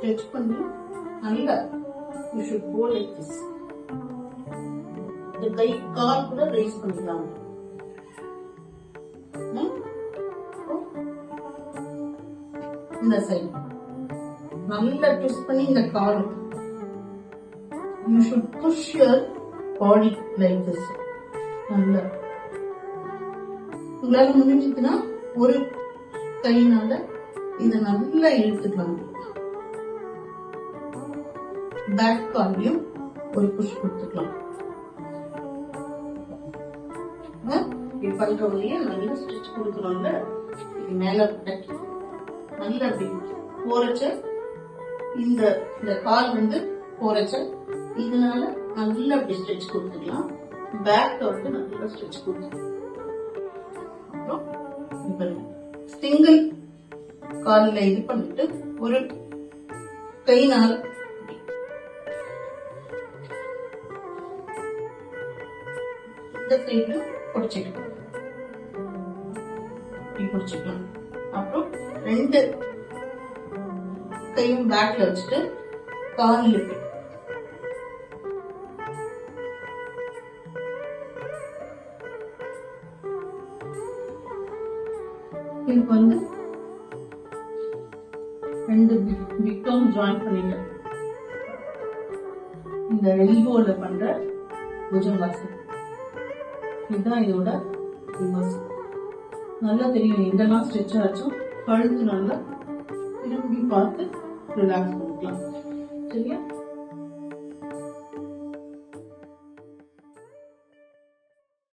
Stretch பண்ணி நல்லா you should go like this. இந்த கை கால் கூட ரைஸ் பண்ணிக்கலாம். இந்த சைடு நல்லா ட்விஸ்ட் பண்ணி இந்த கால் you should push your body like this. நல்லா உங்களால முடிஞ்சதுன்னா ஒரு கையினால இதை நல்லா இழுத்துக்கலாம். பேக் காலையும் ஒரு புஷ் கொடுத்துக்கலாம். இப்படி பண்றவங்களையே நல்லா ஸ்டிச் கொடுக்கணும்ல. இது மேல கட்டி நல்லா அப்படி போறச்ச இந்த கால் வந்து போறச்ச இதனால நல்லா அப்படி ஸ்டிச் கொடுத்துக்கலாம். பேக் வந்து நல்லா ஸ்டிச் கொடுத்துக்கலாம். சிங்கிள் காலில் இது பண்ணிட்டு ஒரு கையினால இந்த சைடு பிடிச்சிக்கலாம். அப்புறம் ரெண்டு கையும் பேக்ல வச்சுட்டு கால் இதுக்கு வந்து ரெண்டு விக்டோம் ஜாயின் பண்ணிங்க. இந்த எல்போல பண்ற புஜங்காசன் இதுதான் இதோட ரிவர்ஸ். நல்லா தெரியும் எங்கெல்லாம் ஸ்ட்ரெச் ஆச்சும் கழுத்து நல்லா திரும்பி பார்த்து ரிலாக்ஸ் பண்ணிக்கலாம். சரியா?